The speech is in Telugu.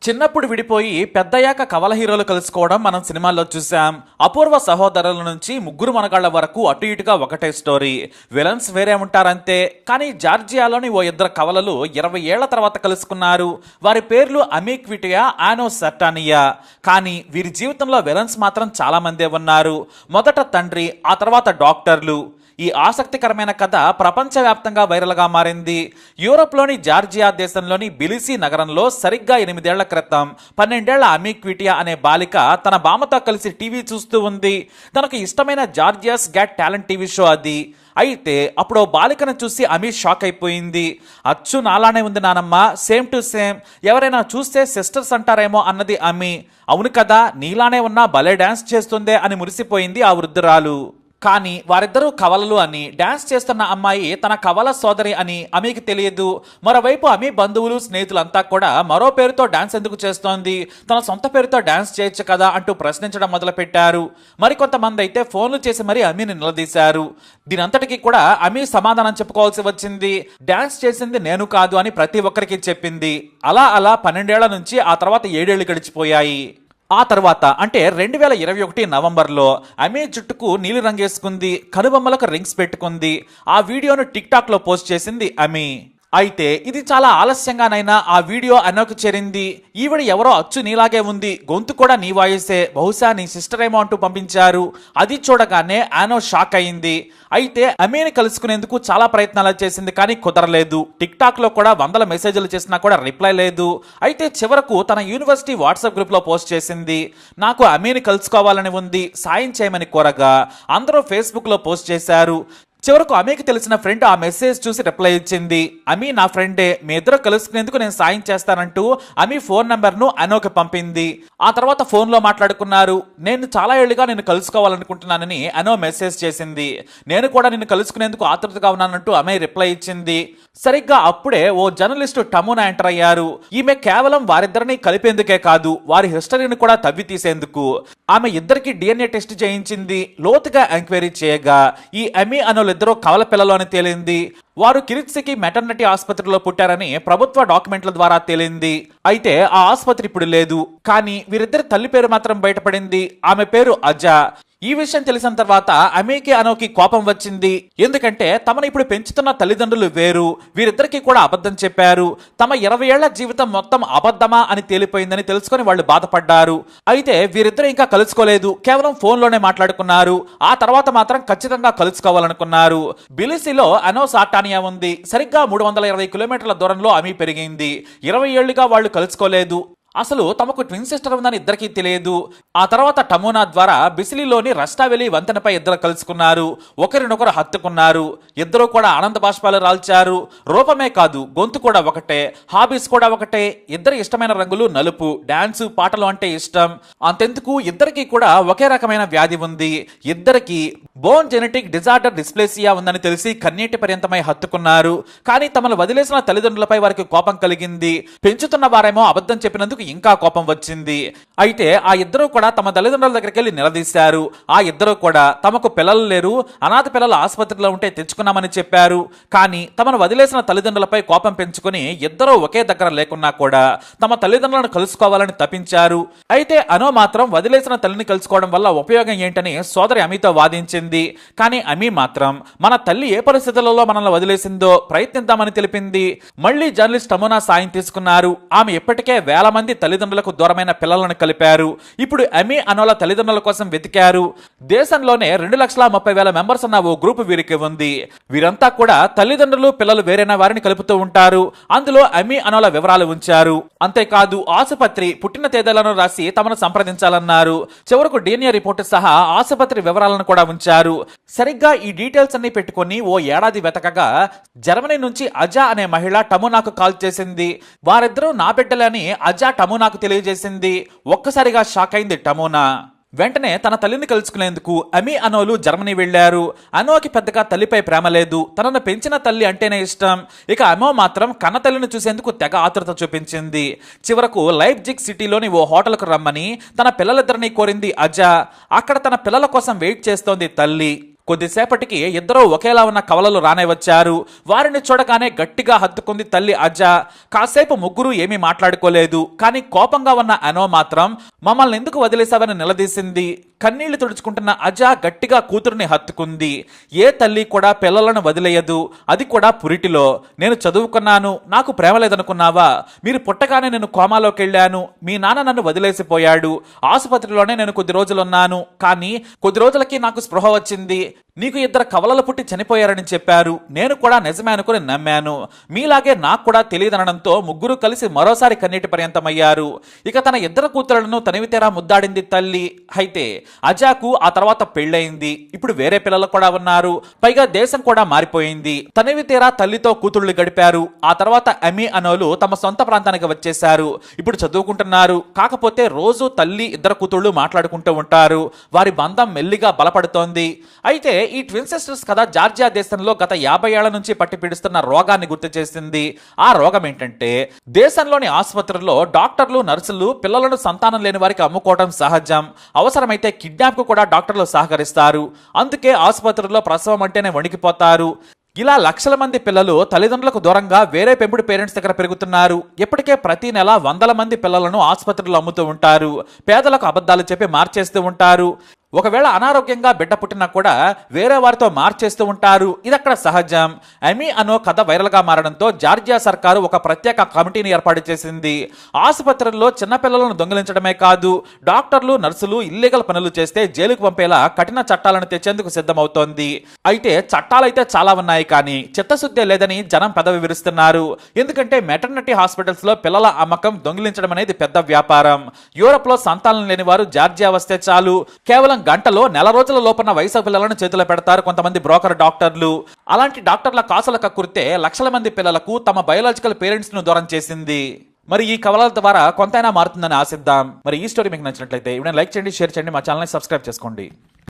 చిన్నప్పుడు విడిపోయి పెద్దయ్యాక కవల హీరోలు కలుసుకోవడం మనం సినిమాల్లో చూసాం. అపూర్వ సహోదరుల నుంచి ముగ్గురు మనగాళ్ల వరకు అటు ఇటుగా ఒకటే స్టోరీ. విలన్స్ వేరే ఉంటారంతే. కానీ జార్జియాలోని ఓ ఇద్దరు కవలలు 20 ఏళ్ల తర్వాత కలుసుకున్నారు. వారి పేర్లు అమీక్విటియా, ఆనో సర్టానియా. కానీ వీరి జీవితంలో విలన్స్ మాత్రం చాలా మందే ఉన్నారు. మొదట తండ్రి, ఆ తర్వాత డాక్టర్లు. ఈ ఆసక్తికరమైన కథ ప్రపంచవ్యాప్తంగా వైరల్గా మారింది. యూరోప్లోని జార్జియా దేశంలోని బిలిసి నగరంలో సరిగ్గా 8 ఏళ్ల క్రితం 12 ఏళ్ల అమీక్విటియా అనే బాలిక తన బామ్మతో కలిసి టీవీ చూస్తూ ఉంది. తనకు ఇష్టమైన జార్జియాస్ గ్యాట్ టాలెంట్ టీవీ షో అది. అయితే అప్పుడు బాలికను చూసి అమీ షాక్ అయిపోయింది. అచ్చు నాలానే ఉంది నానమ్మ, సేమ్ టు సేమ్. ఎవరైనా చూస్తే సిస్టర్స్ అంటారేమో అన్నది అమీ. అవును కదా, నీలానే ఉన్నా భలే డాన్స్ చేస్తుందే అని మురిసిపోయింది ఆ వృద్ధురాలు. కానీ వారిద్దరూ కవలలు అని, డాన్స్ చేస్తున్న అమ్మాయి తన కవల సోదరి అని అమీకి తెలియదు. మరోవైపు అమీ బంధువులు, స్నేహితులంతా కూడా మరో పేరుతో డాన్స్ ఎందుకు చేస్తోంది, తన సొంత పేరుతో డాన్స్ చేయొచ్చు కదా అంటూ ప్రశ్నించడం మొదలుపెట్టారు. మరికొంతమంది అయితే ఫోన్లు చేసి మరీ అమీని నిలదీశారు. దీనంతటికీ కూడా అమీ సమాధానం చెప్పుకోవాల్సి వచ్చింది. డాన్స్ చేసింది నేను కాదు అని ప్రతి ఒక్కరికి చెప్పింది. అలా 12 ఏళ్ల నుంచి ఆ తర్వాత 7 ఏళ్లు గడిచిపోయాయి. ఆ తర్వాత అంటే 2021 నవంబర్లో అమీ జుట్టుకు నీలి రంగేసుకుంది, కనుబొమ్మలకు రింగ్స్ పెట్టుకుంది. ఆ వీడియోను టిక్ టాక్ లో పోస్ట్ చేసింది అమీ. అయితే ఇది చాలా ఆలస్యంగానైనా ఆ వీడియో అనోకు చేరింది. ఈవిడ ఎవరో అచ్చు నీలాగే ఉంది, గొంతు కూడా నీ వాయిసే, బహుశా నీ సిస్టర్ ఏమో అంటూ పంపించారు. అది చూడగానే ఆనో షాక్ అయింది. అయితే అమీని కలుసుకునేందుకు చాలా ప్రయత్నాలు చేసింది, కానీ కుదరలేదు. టిక్ టాక్ లో కూడా వందల మెసేజ్లు చేసినా కూడా రిప్లై లేదు. అయితే చివరకు తన యూనివర్సిటీ వాట్సాప్ గ్రూప్ లో పోస్ట్ చేసింది. నాకు అమీని కలుసుకోవాలని ఉంది, సాయం చేయమని కోరగా అందరూ ఫేస్బుక్ లో పోస్ట్ చేశారు. చివరకు అమీకి తెలిసిన ఫ్రెండ్ ఆ మెసేజ్ చూసి రిప్లై ఇచ్చింది. అమీ నా ఫ్రెండే, మీ ఇద్దరు కలుసుకునేందుకు నేను సాయం చేస్తానంటూ అమీ ఫోన్ నంబర్ను అనోకి పంపింది. ఆ తర్వాత ఫోన్లో మాట్లాడుకున్నారు. నేను చాలా ఏళ్లుగా నిన్ను కలుసుకోవాలనుకుంటున్నానని అనో మెసేజ్ చేసింది. నేను కూడా నిన్ను కలుసుకునేందుకు ఆతృతగా ఉన్నానంటూ అమీ రిప్లై ఇచ్చింది. సరిగ్గా అప్పుడే ఓ జర్నలిస్టు టమోనా ఎంటర్ అయ్యారు. ఈమె కేవలం వారిద్దరిని కలిపేందుకే కాదు, వారి హిస్టరీని కూడా తవ్వి తీసేందుకు. ఆమె ఇద్దరికి DNA టెస్ట్ చేయించింది. లోతుగా ఎంక్వైరీ చేయగా ఈ అమీ అనోలిద్దరూ కవల పిల్లలు అని తేలింది. వారు కిరిత్సికి మెటర్నిటీ ఆసుపత్రిలో పుట్టారని ప్రభుత్వ డాక్యుమెంట్ల ద్వారా తేలింది. అయితే ఆ ఆసుపత్రి ఇప్పుడు లేదు. కానీ వీరిద్దరి తల్లి పేరు మాత్రం బయటపడింది. ఆమె పేరు అజా. ఈ విషయం తెలిసిన తర్వాత అమీకి అనోకి కోపం వచ్చింది. ఎందుకంటే తమను ఇప్పుడు పెంచుతున్న తల్లిదండ్రులు వేరు, వీరిద్దరికి కూడా అబద్ధం చెప్పారు. తమ 20 ఏళ్ల జీవితం మొత్తం అబద్ధమా అని తేలిపోయిందని తెలుసుకొని వాళ్ళు బాధపడ్డారు. అయితే వీరిద్దరు ఇంకా కలుసుకోలేదు, కేవలం ఫోన్లోనే మాట్లాడుకున్నారు. ఆ తర్వాత మాత్రం ఖచ్చితంగా కలుసుకోవాలనుకున్నారు. బిలిసిలో అనో సాటానియా ఉంది. సరిగ్గా 320 కిలోమీటర్ల దూరంలో అమీ పెరిగింది. 20 ఏళ్లుగా వాళ్ళు కలుసుకోలేదు. అసలు తమకు ట్విన్ సిస్టర్ ఉందని ఇద్దరికీ తెలియదు. ఆ తర్వాత టమోనా ద్వారా బిసిలీలోని రస్టావెలి వంతెనపై ఇద్దరు కలుసుకున్నారు. ఒకరినొకరు హత్తుకున్నారు. ఇద్దరు కూడా ఆనంద బాష్పాలు రాల్చారు. రూపమే కాదు, గొంతు కూడా ఒకటే, హాబీస్ కూడా ఒకటే. ఇద్దరి ఇష్టమైన రంగులు నలుపు, డాన్సు, పాటలు అంటే ఇష్టం. అంతెందుకు ఇద్దరికి కూడా ఒకే రకమైన వ్యాధి ఉంది. ఇద్దరికి బోన్ జెనెటిక్ డిజార్డర్ డిస్ప్లేసియా ఉందని తెలిసి కన్నీటి పర్యంతమై హత్తుకున్నారు. కానీ తమను వదిలేసిన తల్లిదండ్రులపై వారికి కోపం కలిగింది. పెంచుతున్న వారేమో అబద్ధం చెప్పినందుకు ఇంకా కోపం వచ్చింది. అయితే ఆ ఇద్దరు కూడా తమ తల్లిదండ్రుల దగ్గరికి వెళ్ళి నిలదీశారు. ఆ ఇద్దరు కూడా తమకు పిల్లలు లేరు, అనాథ పిల్లలు ఆసుపత్రిలో ఉంటే తెచ్చుకున్నామని చెప్పారు. కానీ తమను వదిలేసిన తల్లిదండ్రులపై కోపం పెంచుకుని ఇద్దరూ ఒకే దగ్గర లేకున్నా కూడా తమ తల్లిదండ్రులను కలుసుకోవాలని తపించారు. అయితే అనో మాత్రం వదిలేసిన తల్లిని కలుసుకోవడం వల్ల ఉపయోగం ఏంటని సోదరి అమీతో వాదించింది. కానీ అమీ మాత్రం మన తల్లి ఏ పరిస్థితులలో మనల్ని వదిలేసిందో ప్రయత్నిద్దామని తెలిపింది. మళ్లీ జర్నలిస్ట్ టమోనా సాయం తీసుకున్నారు. ఆమె ఇప్పటికే వేల మంది తల్లిదండ్రులకు దూరమైన పిల్లలను కలిపారు. ఇప్పుడు అమీ అనోల తల్లిదండ్రుల కోసం వెతికారు. దేశంలోనే 2,30,000 మెంబర్స్ ఉన్న ఓ గ్రూప్ వీరికి ఉంది. వీరంతా కూడా తల్లిదండ్రులు, పిల్లలు వేరైన వారిని కలుపుతూ ఉంటారు. అందులో అమీ అనోల వివరాలు ఉంచారు. అంతేకాదు ఆసుపత్రి, పుట్టిన తేదీలను రాసి తమను సంప్రదించాలన్నారు. చివరకు DNA రిపోర్టు సహా ఆసుపత్రి వివరాలను కూడా ఉంచారు. సరిగ్గా ఈ డీటెయిల్స్ అన్ని పెట్టుకుని ఓ ఏడాది వెతకగా జర్మనీ నుంచి అజా అనే మహిళ టమోనాకు కాల్ చేసింది. వారిద్దరూ నా బిడ్డలని అజా టమోనాకు తెలియజేసింది. ఒక్కసారిగా షాక్ అయింది టమోనా. వెంటనే తన తల్లిని కలుసుకునేందుకు అమీ అనోలు జర్మనీ వెళ్లారు. అనోకి పెద్దగా తల్లిపై ప్రేమ లేదు, తనను పెంచిన తల్లి అంటేనే ఇష్టం. ఇక అమో మాత్రం కన్న తల్లిని చూసేందుకు తెగ ఆతృత చూపించింది. చివరకు లైప్జిగ్ సిటీలోని ఓ హోటల్కు రమ్మని తన పిల్లలిద్దరినీ కోరింది అజా. అక్కడ తన పిల్లల కోసం వెయిట్ చేస్తోంది తల్లి. కొద్దిసేపటికి ఇద్దరూ ఒకేలా ఉన్న కవలలు రానే వచ్చారు. వారిని చూడగానే గట్టిగా హత్తుకుంది తల్లి అజా. కాసేపు ముగ్గురు ఏమీ మాట్లాడుకోలేదు. కానీ కోపంగా ఉన్న అనో మాత్రం మమ్మల్ని ఎందుకు వదిలేసావని నిలదీసింది. కన్నీళ్లు తుడుచుకుంటున్న అజా గట్టిగా కూతురుని హత్తుకుంది. ఏ తల్లి కూడా పిల్లలను వదిలేయదు, అది కూడా పురిటిలో. నేను చదువుకున్నాను, నాకు ప్రేమ లేదనుకున్నావా? మీరు పుట్టగానే నేను కోమాలోకి వెళ్ళాను. మీ నాన్న నన్ను వదిలేసిపోయాడు. ఆసుపత్రిలోనే నేను కొద్ది రోజులున్నాను. కానీ కొద్ది రోజులకి నాకు స్పృహ వచ్చింది. నీకు ఇద్దరు కవలలు పుట్టి చనిపోయారని చెప్పారు. నేను కూడా నిజమే అనుకుని నమ్మాను. మీలాగే నాకు కూడా తెలియదనడంతో ముగ్గురు కలిసి మరోసారి కన్నీటి పర్యంతమయ్యారు. ఇక తన ఇద్దరు కూతురులను తనివితేరా ముద్దాడింది తల్లి. అయితే అజాకు ఆ తర్వాత పెళ్ళయింది. ఇప్పుడు వేరే పిల్లలు కూడా ఉన్నారు. పైగా దేశం కూడా మారిపోయింది. తనివితేరా తల్లితో కూతుళ్ళు గడిపారు. ఆ తర్వాత అమీ అనోలు తమ సొంత ప్రాంతానికి వచ్చేశారు. ఇప్పుడు చదువుకుంటున్నారు. కాకపోతే రోజు తల్లి ఇద్దరు కూతుళ్ళు మాట్లాడుకుంటూ ఉంటారు. వారి బంధం మెల్లిగా బలపడుతోంది. అయితే ఈ ట్విన్ సిస్టర్స్ కథ జార్జియా దేశంలో గత 50 ఏళ్ల నుంచి పట్టి పీడిస్తున్న రోగాన్ని గుర్తు చేసింది. ఆ రోగం ఏంటంటే, దేశంలోని ఆసుపత్రుల్లో డాక్టర్లు నర్సులు పిల్లలను సంతానం లేని వారికి అమ్ముకోవడం సహజం. అవసరమైతే కిడ్నాప్ కు కూడా డాక్టర్లు సహకరిస్తారు. అందుకే ఆసుపత్రుల్లో ప్రసవం అంటేనే వణికిపోతారు. ఇలా లక్షల మంది పిల్లలు తల్లిదండ్రులకు దూరంగా వేరే పెంపుడు పేరెంట్స్ దగ్గర పెరుగుతున్నారు. ఇప్పటికే ప్రతి నెల 100ల మంది పిల్లలను ఆసుపత్రుల్లో అమ్ముతూ ఉంటారు. పేదలకు అబద్ధాలు చెప్పి మార్చేస్తూ ఉంటారు. ఒకవేళ అనారోగ్యంగా బిడ్డ పుట్టినా కూడా వేరే వారితో మార్చేస్తూ ఉంటారు. ఇది అక్కడ సహజం. అమీ అనో కథ వైరల్ గా మారడంతో జార్జియా సర్కారు ఒక ప్రత్యేక కమిటీని ఏర్పాటు చేసింది. ఆసుపత్రుల్లో చిన్నపిల్లలను దొంగిలించడమే కాదు, డాక్టర్లు నర్సులు ఇల్లీగల్ పనులు చేస్తే జైలుకు పంపేలా కఠిన చట్టాలను తెచ్చేందుకు సిద్ధమవుతోంది. అయితే చట్టాలైతే చాలా ఉన్నాయి, కానీ చిత్తశుద్ధి లేదని జనం పెదవి విరుస్తున్నారు. ఎందుకంటే మెటర్నిటీ హాస్పిటల్స్ లో పిల్లల అమ్మకం, దొంగిలించడం అనేది పెద్ద వ్యాపారం. యూరోప్ లో సంతానం లేని వారు జార్జియా వస్తే చాలు, కేవలం గంటలో నెల రోజుల లోపల వయసు పిల్లలను చేతిలో పెడతారు కొంతమంది బ్రోకర్ డాక్టర్లు. అలాంటి డాక్టర్ల కాసుల కక్కుర్తే లక్షల మంది పిల్లలకు తమ బయోలాజికల్ పేరెంట్స్ ను దూరం చేసింది. మరి ఈ కవలల ద్వారా కొంతైనా మారుతుందని ఆశిద్దాం. మరి ఈ స్టోరీ మీకు నచ్చినట్లయితే లైక్ చేయండి, షేర్ చేయండి, మా ఛానల్ని సబ్స్క్రైబ్ చేసుకోండి.